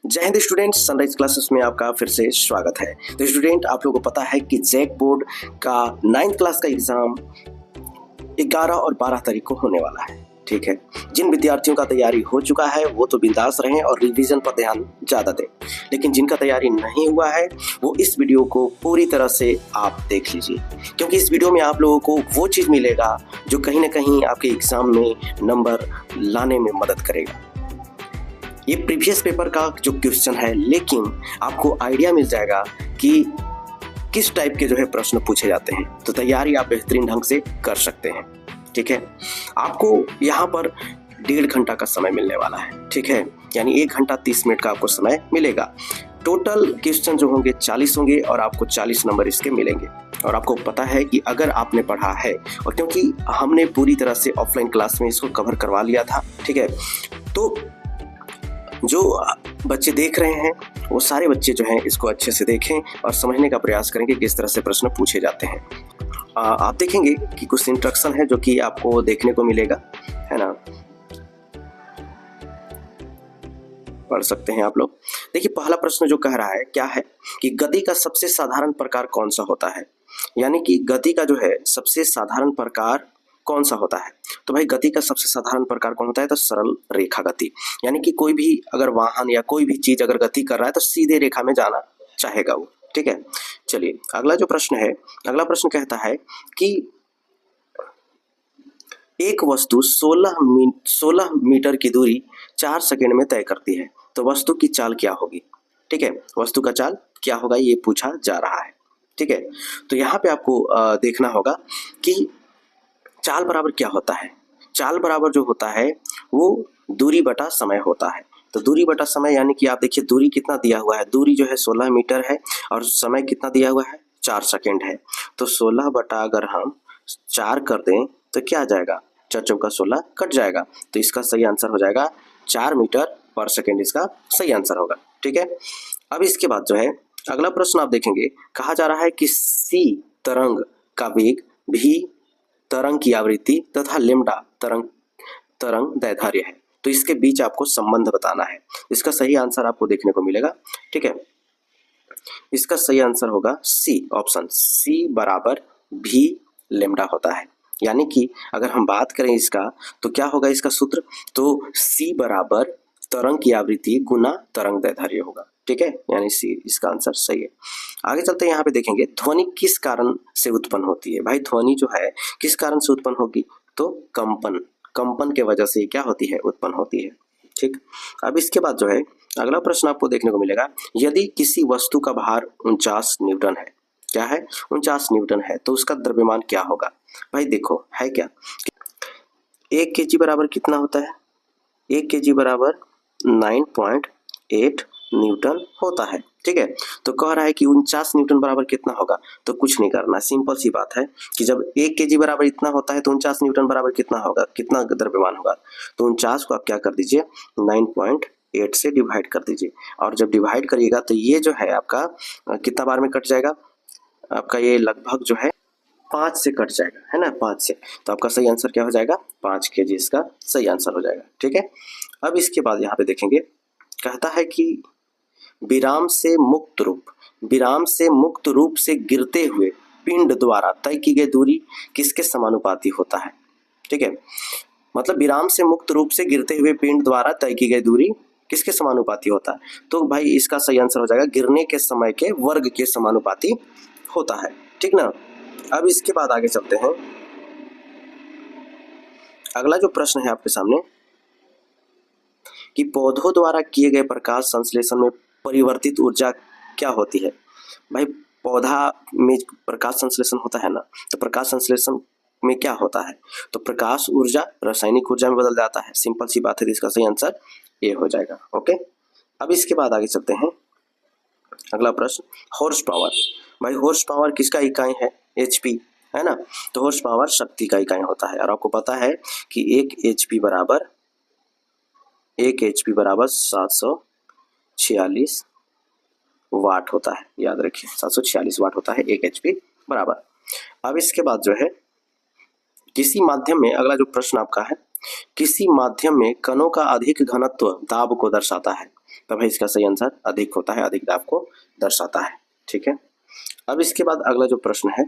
जय Hind students, sunrise classes में आपका फिर से स्वागत है। तो स्टूडेंट, आप लोगों को पता है कि जैक बोर्ड का 9th क्लास का एग्जाम 11 और 12 तारीख को होने वाला है। ठीक है, जिन विद्यार्थियों का तैयारी हो चुका है वो तो बिंदास रहें और रिवीजन पर ध्यान ज़्यादा दें, लेकिन जिनका तैयारी नहीं हुआ है वो इस वीडियो को पूरी तरह से आप देख लीजिए, क्योंकि इस वीडियो में आप लोगों को वो चीज़ मिलेगा जो कहीं ना कहीं आपके एग्जाम में नंबर लाने में मदद करेगा। ये प्रीवियस पेपर का जो क्वेश्चन है, लेकिन आपको आइडिया मिल जाएगा कि किस टाइप के जो है प्रश्न पूछे जाते हैं, तो तैयारी आप बेहतरीन ढंग से कर सकते हैं। ठीक है, आपको यहाँ पर 1.5 घंटा का समय मिलने वाला है। ठीक है, यानी 1 घंटा 30 मिनट का आपको समय मिलेगा। टोटल क्वेश्चन जो होंगे 40 होंगे और आपको 40 नंबर इसके मिलेंगे। और आपको पता है कि अगर आपने पढ़ा है, और क्योंकि हमने पूरी तरह से ऑफलाइन क्लास में इसको कवर करवा लिया था, ठीक है, तो जो बच्चे देख रहे हैं वो सारे बच्चे जो हैं इसको अच्छे से देखें और समझने का प्रयास करेंगे किस तरह से प्रश्न पूछे जाते हैं। आप देखेंगे कि कुछ इंस्ट्रक्शन है जो कि आपको देखने को मिलेगा, है ना, पढ़ सकते हैं आप लोग। देखिए, पहला प्रश्न जो कह रहा है क्या है कि गति का सबसे साधारण प्रकार कौन सा होता है, यानी कि गति का जो है सबसे साधारण प्रकार कौन सा होता है। तो भाई, गति का सबसे साधारण प्रकार कौन होता है, तो सरल रेखा गति, यानी कि कोई भी अगर वाहन या कोई भी चीज अगर गति कर रहा है तो सीधे रेखा में जाना चाहेगा वो। ठीक है, चलिए अगला जो प्रश्न है, अगला प्रश्न कहता है कि एक वस्तु 16 मीटर की दूरी 4 सेकंड में तय करती है, तो वस्तु की चाल क्या होगी। ठीक है, वस्तु का चाल क्या होगा ये पूछा जा रहा है। ठीक है, तो यहाँ पे आपको देखना होगा कि चाल बराबर क्या होता है। चाल बराबर जो होता है वो दूरी बटा समय होता है। तो दूरी बटा समय, यानी कि आप देखिए दूरी कितना दिया हुआ है, दूरी जो है 16 मीटर है और समय कितना दिया हुआ है, 4 सेकंड है। तो 16 बटा अगर हम 4 कर दें तो क्या आ जाएगा, 4 चौका 16 कट जाएगा। तो इसका सही आंसर हो जाएगा 4 मीटर पर सेकेंड, इसका सही आंसर होगा। ठीक है, अब इसके बाद जो है अगला प्रश्न आप देखेंगे, कहा जा रहा है कि सी तरंग का वेग, भी तरंग की आवृत्ति तथा लेम्डा तरंग दैर्ध्य है, तो इसके बीच आपको संबंध बताना है। इसका सही आंसर आपको देखने को मिलेगा। ठीक है, इसका सही आंसर होगा सी, ऑप्शन सी बराबर भी लेम्डा होता है। यानी कि अगर हम बात करें इसका तो क्या होगा इसका सूत्र, तो सी बराबर तरंग की आवृत्ति गुना तरंग दैर्ध्य होगा। ठीक है, यानी सी इसका आंसर सही है। आगे चलते हैं, यहाँ पे देखेंगे ध्वनि किस कारण से उत्पन्न होती है। भाई, ध्वनि जो है किस कारण से उत्पन्न होगी, तो कंपन के वजह से क्या होती है, उत्पन्न होती है। ठीक, अब इसके बाद जो है अगला प्रश्न आपको देखने को मिलेगा, यदि किसी वस्तु का भार 49 न्यूटन है, क्या है, 49 न्यूटन है, तो उसका द्रव्यमान क्या होगा। भाई देखो, है क्या, 1 kg बराबर कितना होता है, 1 kg बराबर 9.8 न्यूटन होता है। ठीक है, तो कह रहा है कि 49 न्यूटन बराबर कितना होगा, तो कुछ नहीं करना, सिंपल सी बात है कि जब 1 kg बराबर इतना होता है तो 49 न्यूटन बराबर कितना होगा, कितना द्रव्यमान होगा, तो 49 को आप क्या कर दीजिए, 9.8 से डिवाइड कर दीजिए, और जब डिवाइड करिएगा तो ये जो है आपका कितना बार में कट जाएगा, आपका ये लगभग जो है 5 से कट जाएगा, है ना, 5 से, तो आपका सही आंसर क्या हो जाएगा, 5 kg इसका सही आंसर हो जाएगा। ठीक है, अब इसके बाद यहाँ पे देखेंगे, कहता है कि विराम से मुक्त रूप से गिरते हुए पिंड द्वारा तय की गई दूरी किसके समानुपाती होता है। ठीक है, मतलब विराम से मुक्त रूप से गिरते हुए पिंड द्वारा तय की गई दूरी किसके समानुपाती होता है, तो भाई इसका सही आंसर हो जाएगा गिरने के समय के वर्ग के समानुपाती होता है। ठीक ना, अब इसके बाद आगे चलते हैं, अगला जो प्रश्न है आपके सामने कि पौधों द्वारा किए गए प्रकाश संश्लेषण में परिवर्तित ऊर्जा क्या होती है। भाई, पौधा में प्रकाश संश्लेषण होता है ना, तो प्रकाश संश्लेषण में क्या होता है, तो प्रकाश ऊर्जा रासायनिक ऊर्जा में बदल जाता है। सिंपल सी बात है, तो इसका सही आंसर ए हो जाएगा। ओके, अब इसके बाद आगे चलते हैं, अगला प्रश्न हॉर्स पावर। भाई, हॉर्स पावर किसका इकाई है, एचपी, है ना, तो हॉर्स पावर शक्ति का इकाई होता है। और आपको पता है कि 1 HP बराबर 746 वाट होता है, याद रखिए 746 वाट होता है 1 HP बराबर। अब इसके बाद जो है किसी माध्यम में, अगला जो प्रश्न आपका है, किसी माध्यम में कणों का अधिक घनत्व दाब को दर्शाता है। तो भाई इसका सही आंसर अधिक होता है, अधिक दाब को दर्शाता है। ठीक है, अब इसके बाद अगला जो प्रश्न है,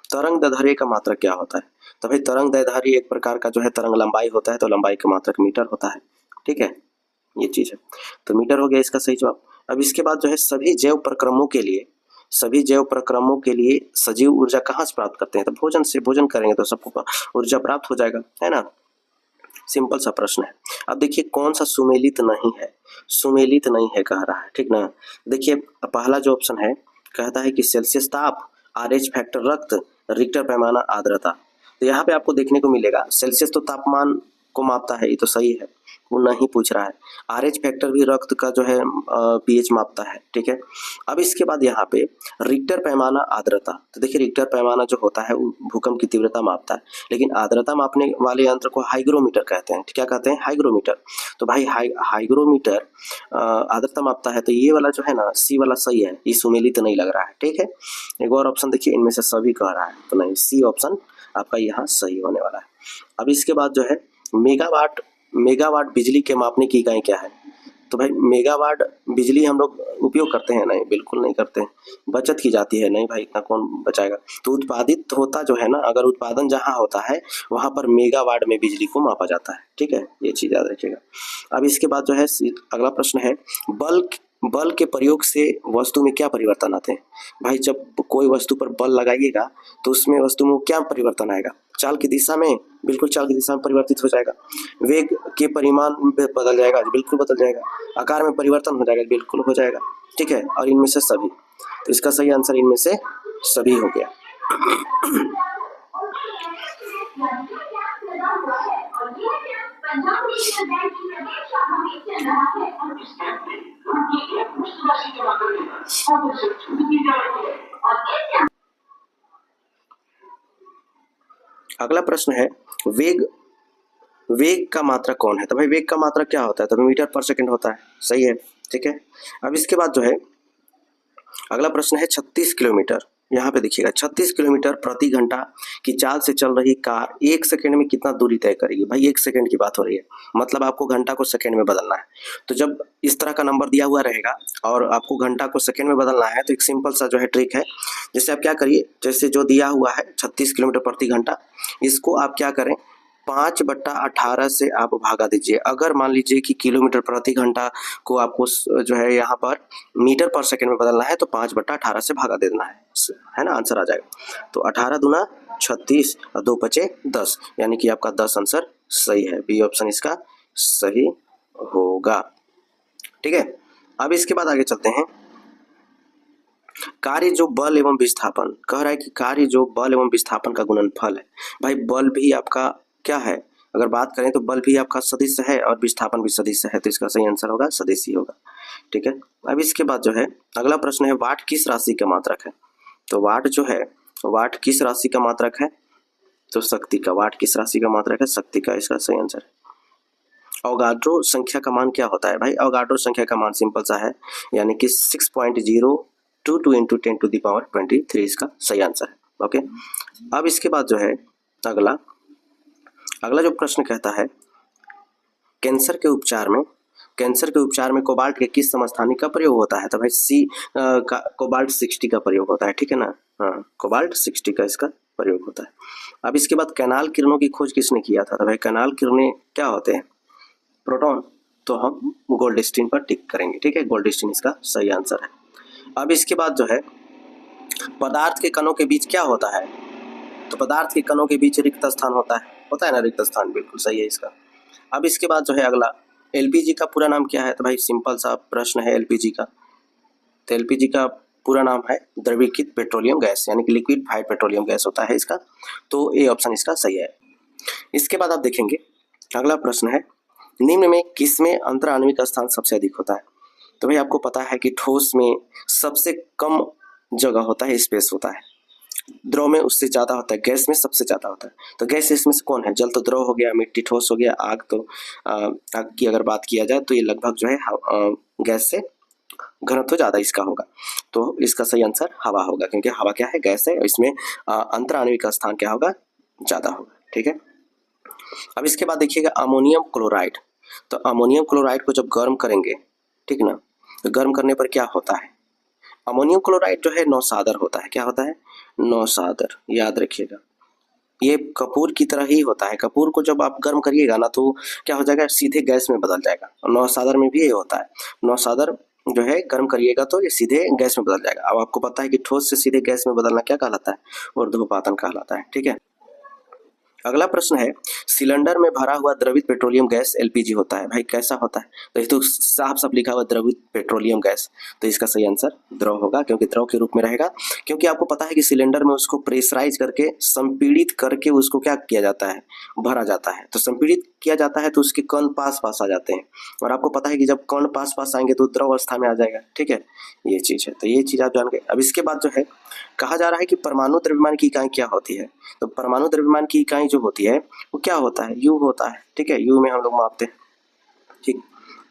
तरंग दैर्ध्य का मात्रक क्या होता है? तो भाई तरंग दैर्ध्य एक प्रकार का जो है तरंग लंबाई होता है, तो लंबाई का मात्रक मीटर होता है। ठीक है, ये चीज है, तो मीटर हो गया इसका सही जवाब। अब इसके बाद जो है सभी जैव प्रक्रमों के लिए सजीव ऊर्जा कहाँ से प्राप्त करते हैं? तो भोजन से, भोजन करेंगे तो सबको ऊर्जा प्राप्त हो जाएगा, है ना। सिंपल सा प्रश्न है। अब देखिए कौन सा सुमेलित नहीं है, सुमेलित नहीं है कह रहा है, ठीक ना। देखिए पहला जो ऑप्शन है कहता है कि सेल्सियस ताप, RH फैक्टर रक्त, रिक्टर पैमाना आर्द्रता। तो यहाँ पे आपको देखने को मिलेगा सेल्सियस तो तापमान को मापता है, ये तो सही है, वो नहीं पूछ रहा है। RH फैक्टर भी रक्त का जो है pH मापता है, ठीक है। अब इसके बाद यहाँ पे रिक्टर पैमाना आर्द्रता, तो देखिए रिक्टर पैमाना जो होता है वो भूकंप की तीव्रता मापता है, लेकिन आर्द्रता मापने वाले यंत्र को हाइग्रोमीटर कहते हैं। क्या कहते हैं? हाइग्रोमीटर। तो भाई हाइग्रोमीटर आर्द्रता मापता है, तो ये वाला जो है ना सी वाला सही है, ये सुमेलित नहीं लग रहा है, ठीक है। एक और ऑप्शन देखिए, इनमें से सभी कह रहा है, तो नहीं, सी ऑप्शन आपका यहाँ सही होने वाला है। अब इसके बाद जो है मेगावाट बिजली के मापने की इकाई क्या है? तो भाई मेगावाट बिजली हम लोग उपयोग करते हैं? नहीं, बिल्कुल नहीं करते हैं। बचत की जाती है? नहीं भाई, इतना कौन बचाएगा। तो उत्पादित होता जो है ना, अगर उत्पादन जहाँ होता है वहाँ पर मेगावाट में बिजली को मापा जाता है, ठीक है, ये चीज़ याद रखिएगा। अब इसके बाद जो है अगला प्रश्न है, बल के प्रयोग से वस्तु में क्या परिवर्तन आते हैं? भाई जब कोई वस्तु पर बल लगाइएगा तो उसमें वस्तु में क्या परिवर्तन आएगा? चाल की दिशा में, बिल्कुल चाल की दिशा में परिवर्तित हो जाएगा। वेग के परिमाण में बदल जाएगा, बिल्कुल बदल जाएगा। आकार में परिवर्तन हो जाएगा, बिल्कुल हो जाएगा, ठीक है। और इनमें से सभी, तो इसका सही आंसर इनमें से सभी हो गया। अगला प्रश्न है, वेग का मात्रक कौन है? तो भाई वेग का मात्रक क्या होता है? तो मीटर पर सेकंड होता है, सही है, ठीक है। अब इसके बाद जो है अगला प्रश्न है 36 किलोमीटर, यहाँ पे देखिएगा 36 किलोमीटर प्रति घंटा की चाल से चल रही कार 1 सेकंड में कितना दूरी तय करेगी? भाई 1 सेकंड की बात हो रही है, मतलब आपको घंटा को सेकंड में बदलना है। तो जब इस तरह का नंबर दिया हुआ रहेगा और आपको घंटा को सेकंड में बदलना है, तो एक सिंपल सा जो है ट्रिक है। जैसे आप क्या करिए, जैसे जो दिया हुआ है 36 किलोमीटर प्रति घंटा, इसको आप क्या करें, 5/18 से आप भागा दीजिए। अगर मान लीजिए कि किलोमीटर प्रति घंटा को आपको जो है यहाँ पर मीटर पर सेकंड में बदलना है, तो 5/18 से भागा देना है ना, आंसर आ जाएगा। तो 18 दूना 36 और 2 बचे 10, यानी कि आपका 10 आंसर सही है, बी ऑप्शन इसका सही होगा, ठीक है। अब इसके बाद आगे चलते हैं, कार्य जो बल एवं विस्थापन कह रहा है कि कार्य जो बल एवं विस्थापन का गुणनफल है। भाई बल भी आपका क्या है? अगर बात करें तो बल भी आपका सदिश है और विस्थापन भी सदिश है, तो इसका सही आंसर होगा सदिश ही होगा, ठीक है। अब इसके बाद जो है अगला प्रश्न है, वाट किस राशि का मात्रक है? तो वाट जो है, वाट किस राशि का मात्रक है? तो शक्ति का। वाट किस राशि का मात्रक है? शक्ति का, इसका सही आंसर है। अवोगाड्रो संख्या का मान क्या होता है? भाई अवोगाड्रो संख्या का मान सिंपल सा है, यानी कि 6.022 × 10⁻23 इसका सही आंसर है, ओके। अब इसके बाद जो है अगला जो प्रश्न कहता है, कैंसर के उपचार में कोबाल्ट के किस समस्थानिक का प्रयोग होता है? तो भाई सी का कोबाल्ट 60 का प्रयोग होता है, ठीक है ना। हाँ, कोबाल्ट 60 का इसका प्रयोग होता है। अब इसके बाद कैनाल किरणों की खोज किसने किया था? तो भाई कैनाल किरणें क्या होते हैं? प्रोटॉन। तो हम गोल्डस्टीन पर टिक करेंगे, ठीक है, गोल्डस्टीन इसका सही आंसर है। अब इसके बाद जो है पदार्थ के कणों के बीच क्या होता है? तो पदार्थ के कणों के बीच रिक्त स्थान होता है ना, रिक्त स्थान, बिल्कुल सही है इसका। अब इसके बाद जो है अगला, एलपीजी का पूरा नाम क्या है? तो भाई सिंपल सा प्रश्न है एलपीजी का। तो एलपीजी का पूरा नाम है द्रवीकृत पेट्रोलियम गैस, यानी कि लिक्विफाइड पेट्रोलियम गैस होता है इसका, तो ए ऑप्शन इसका सही है। इसके बाद आप देखेंगे अगला प्रश्न है, निम्न में किसमें अंतराण्विक स्थान सबसे अधिक होता है? तो भाई आपको पता है कि ठोस में सबसे कम जगह होता है, स्पेस होता है, द्रव में उससे ज़्यादा होता है, गैस में सबसे ज़्यादा होता है। तो गैस इसमें से कौन है? जल तो द्रव हो गया, मिट्टी ठोस हो गया, आग तो आग की अगर बात किया जाए तो ये लगभग जो है गैस से घनत्व ज़्यादा इसका होगा, तो इसका सही आंसर हवा होगा, क्योंकि हवा क्या है? गैस है, और इसमें अंतराण्विक का स्थान क्या होगा? ज़्यादा होगा, ठीक है। अब इसके बाद देखिएगा अमोनियम क्लोराइड। तो अमोनियम क्लोराइड को जब गर्म करेंगे ठीक ना। तो गर्म करने पर क्या होता है, अमोनियम क्लोराइड जो है नौसादर होता है। क्या होता है, नौसादर, याद रखिएगा। ये कपूर की तरह ही होता है। कपूर को जब आप गर्म करिएगा ना तो क्या हो जाएगा, सीधे गैस में बदल जाएगा। और नौसादर में भी ये होता है, नौसादर जो है गर्म करिएगा तो ये सीधे गैस में बदल जाएगा। अब आपको पता है कि ठोस से सीधे गैस में बदलना क्या कहलाता है, ऊर्ध्वपातन कहलाता है। ठीक है। अगला प्रश्न है, सिलेंडर में भरा हुआ द्रवित पेट्रोलियम गैस एलपीजी होता है। भाई कैसा होता है, तो ये तो साफ साफ लिखा हुआ द्रवित पेट्रोलियम गैस, तो इसका सही आंसर द्रव होगा, क्योंकि द्रव के रूप में रहेगा। क्योंकि आपको पता है कि सिलेंडर में उसको प्रेशराइज करके संपीड़ित करके उसको क्या किया जाता है, भरा जाता है। तो संपीड़ित किया जाता है तो उसके कण पास पास आ जाते हैं, और आपको पता है कि जब कण पास पास आएंगे तो द्रव अवस्था में आ जाएगा। ठीक है, ये चीज है, तो ये चीज आप जान गए। अब इसके बाद जो है कहा जा रहा है कि परमाणु द्रव्यमान की इकाई क्या होती है। तो परमाणु द्रव्यमान की इकाई जो होती है वो क्या होता है, यू होता है। ठीक है, यू में हम लोग मापते हैं। ठीक,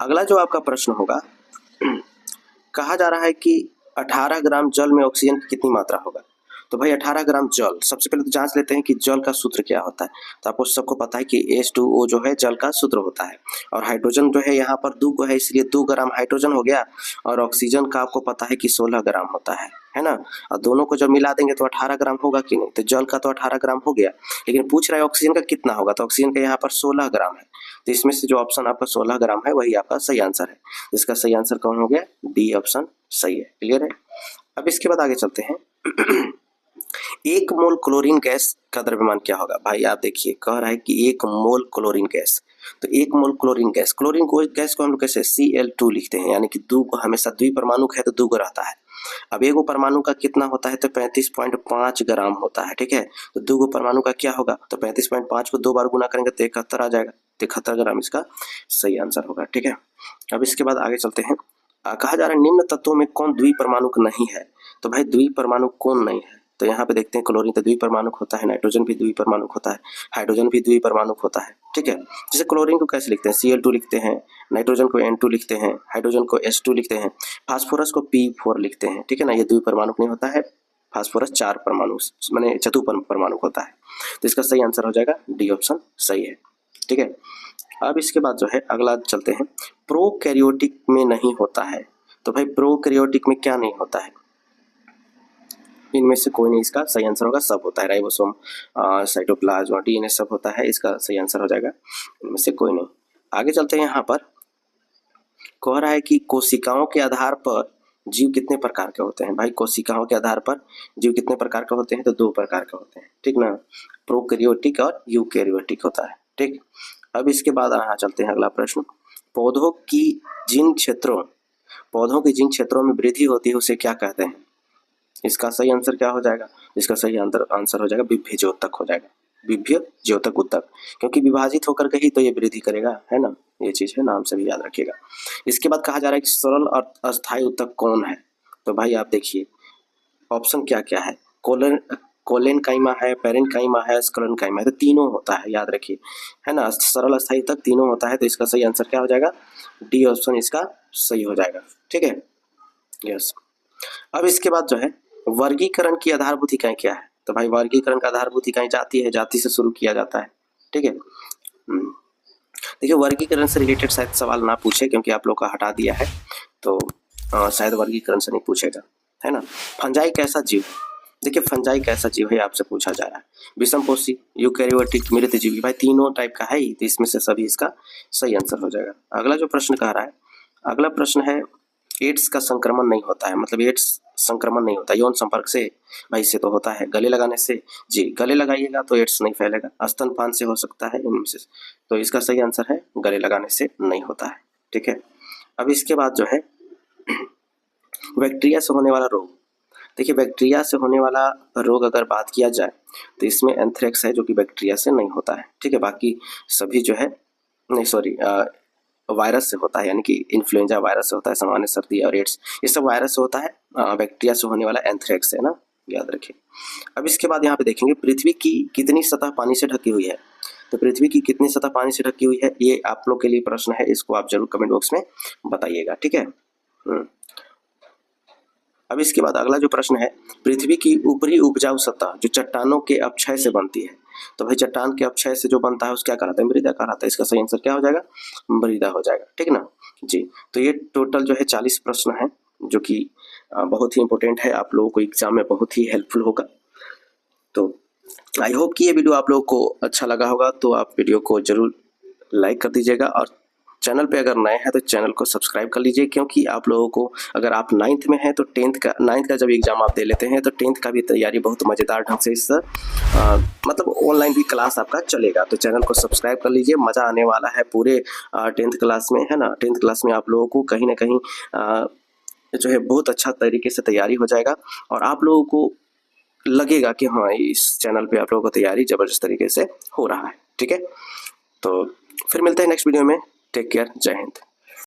अगला जो आपका प्रश्न होगा, कहा जा रहा है कि 18 ग्राम जल में ऑक्सीजन की कितनी मात्रा होगा। तो भाई 18 ग्राम जल, सबसे पहले तो जांच लेते हैं कि जल का सूत्र क्या होता है। तो आपको सबको पता है कि H2O जो है जल का सूत्र होता है, और हाइड्रोजन जो है यहाँ पर 2 है, इसलिए 2 ग्राम हाइड्रोजन हो गया, और ऑक्सीजन का आपको पता है कि 16 ग्राम होता है ना। और दोनों को जब मिला देंगे तो 18 ग्राम होगा कि नहीं, तो जल का तो 18 ग्राम हो गया, लेकिन पूछ रहा है ऑक्सीजन का कितना होगा। तो ऑक्सीजन का यहाँ पर 16 ग्राम है, तो इसमें से जो ऑप्शन आपका 16 ग्राम है वही आपका सही आंसर है। इसका सही आंसर कौन हो गया, डी ऑप्शन सही है। क्लियर है। अब इसके बाद आगे चलते हैं। 1 मोल क्लोरीन गैस का द्रव्यमान क्या होगा। भाई आप देखिए, कह रहा है कि 1 मोल क्लोरीन गैस, तो 1 मोल क्लोरीन गैस, क्लोरीन गैस को हम लोग कैसे Cl2 लिखते हैं, यानी कि 2 हमेशा द्विपरमाणुक है तो 2 रहता है। अब एक परमाणु का कितना होता है, तो 35.5 ग्राम होता है। ठीक है, तो 2 परमाणु का क्या होगा, तो 35.5 को 2 बार गुना करेंगे तो 71 आ जाएगा, 71 ग्राम इसका सही आंसर होगा। ठीक है, अब इसके बाद आगे चलते हैं। कहा जा रहा है निम्न तत्वों में कौन द्विपरमाणुक नहीं है। तो भाई द्विपरमाणुक कौन नहीं है, तो यहाँ पे देखते हैं क्लोरीन तो द्विपरमाणुक होता है, नाइट्रोजन भी द्विपरमाणुक होता है, हाइड्रोजन भी द्विपरमाणुक होता है। ठीक है, जैसे क्लोरीन को कैसे लिखते हैं, Cl2 लिखते हैं, नाइट्रोजन को N2 लिखते हैं, हाइड्रोजन को H2 लिखते हैं, फास्फोरस को P4 लिखते हैं। ठीक है ना, ये द्विपरमाणुक नहीं होता है, फास्फोरस 4 परमाणु माने चतुपरमाणुक होता है। तो इसका सही आंसर हो जाएगा डी ऑप्शन सही है। ठीक है, अब इसके बाद जो है अगला चलते हैं, प्रोकैरियोटिक में नहीं होता है। तो भाई प्रोकैरियोटिक में क्या नहीं होता है, इनमें से कोई नहीं इसका सही आंसर होगा, सब होता है, राइबोसोम, साइटोप्लाज्म, DNA सब होता है, इसका सही आंसर हो जाएगा इनमें से कोई नहीं। आगे चलते हैं। यहाँ पर कह रहा है कि कोशिकाओं के आधार पर जीव कितने प्रकार के होते हैं। भाई कोशिकाओं के आधार पर जीव कितने प्रकार के होते हैं, तो 2 प्रकार के होते हैं। ठीक ना, प्रोकैरियोटिक और यूकैरियोटिक होता है। ठीक, अब इसके बाद यहाँ चलते हैं अगला प्रश्न, पौधों की जिन क्षेत्रों में वृद्धि होती है उसे क्या कहते हैं। इसका सही आंसर क्या हो जाएगा, इसका सही आंसर हो जाएगा विभ्य ज्योतक हो जाएगा, विभ्य ज्योतक उत्तक, क्योंकि विभाजित होकर के ही तो ये वृद्धि करेगा, है ना, ये चीज है, नाम से भी याद रखिएगा। इसके बाद कहा जा रहा है कि सरल और अस्थायी उत्तक कौन है। तो भाई आप देखिए ऑप्शन क्या क्या है, कोलेनकाइमा है, पेरेन्काइमा है, स्क्लेरेन्काइमा है, तो तीनों होता है, याद रखिए, है ना, सरल अस्थायी उत्तक तीनों होता है। तो इसका सही आंसर क्या हो जाएगा, डी ऑप्शन इसका सही हो जाएगा। ठीक है, यस। अब इसके बाद जो है वर्गीकरण की आधारभूत इकाई क्या है। तो भाई वर्गीकरण का आधारभूत इकाई जाति है, जाति से शुरू किया जाता है। ठीक है, देखिए वर्गीकरण से रिलेटेड शायद सवाल ना पूछे, क्योंकि आप लोग का हटा दिया है, तो शायद वर्गीकरण से नहीं पूछेगा, है ना। फंजाई कैसा जीव, देखिए फंजाई कैसा जीव है आपसे पूछा जा रहा है, विषमपोषी, यूकैरियोटिक, मृतजीवी, भाई तीनों टाइप का है ही, तो इसमें से सभी इसका सही आंसर हो जाएगा। अगला जो प्रश्न कह रहा है, अगला प्रश्न है एड्स का संक्रमण नहीं होता है, मतलब एड्स संक्रमण नहीं होता यौन संपर्क से। भाई इससे तो होता है गले लगाने से, जी गले लगाइएगा तो एड्स नहीं फैलेगा, स्तनपान से हो सकता है, इनमें से तो इसका सही आंसर है गले लगाने से नहीं होता है। ठीक है, अब इसके बाद जो है बैक्टीरिया से होने वाला रोग, देखिए बैक्टीरिया से होने वाला रोग अगर बात किया जाए तो इसमें एंथ्रेक्स है जो कि बैक्टीरिया से नहीं होता है। ठीक है, बाकी सभी जो है नहीं सॉरी वायरस से होता है, यानी कि इन्फ्लुएंजा वायरस से होता है, सामान्य सर्दी और एड्स ये सब वायरस से होता है, बैक्टीरिया से होने वाला एंथ्रेक्स है ना, याद रखिए। अब इसके बाद यहाँ पे देखेंगे पृथ्वी की कितनी सतह पानी से ढकी हुई है। तो पृथ्वी की कितनी सतह पानी से ढकी हुई है, ये आप लोग के लिए प्रश्न है, इसको आप जरूर कमेंट बॉक्स में बताइएगा। ठीक है, अब इसके बाद अगला जो प्रश्न है, पृथ्वी की ऊपरी उपजाऊ सतह जो चट्टानों के अपक्षय से बनती है, तो भाई चट्टान के अपक्षय से जो बनता है उस क्या कहलाता है, मृदा कहलाता है। इसका सही आंसर क्या हो जाएगा, मृदा हो जाएगा, ठीक है ना जी। तो ये टोटल जो है 40 प्रश्न है, जो कि बहुत ही इंपॉर्टेंट है, आप लोगों को एग्जाम में बहुत ही हेल्पफुल होगा। तो आई होप कि ये वीडियो आप लोगों को अच्छा लगा होगा, तो आप वीडियो को जरूर लाइक कर दीजिएगा, और चैनल पे अगर नए हैं तो चैनल को सब्सक्राइब कर लीजिए, क्योंकि आप लोगों को अगर आप 9th में हैं तो 9th का जब एग्ज़ाम आप दे लेते हैं तो 10th का भी तैयारी बहुत मज़ेदार ढंग से इस मतलब ऑनलाइन भी क्लास आपका चलेगा। तो चैनल को सब्सक्राइब कर लीजिए, मज़ा आने वाला है पूरे 10th क्लास में, है ना। 10th क्लास में आप लोगों को कहीं ना कहीं जो है बहुत अच्छा तरीके से तैयारी हो जाएगा, और आप लोगों को लगेगा कि हाँ इस चैनल पे आप लोगों को तैयारी ज़बरदस्त तरीके से हो रहा है, ठीक है। तो फिर मिलते हैं नेक्स्ट वीडियो में, टेक केयर, जय हिंद।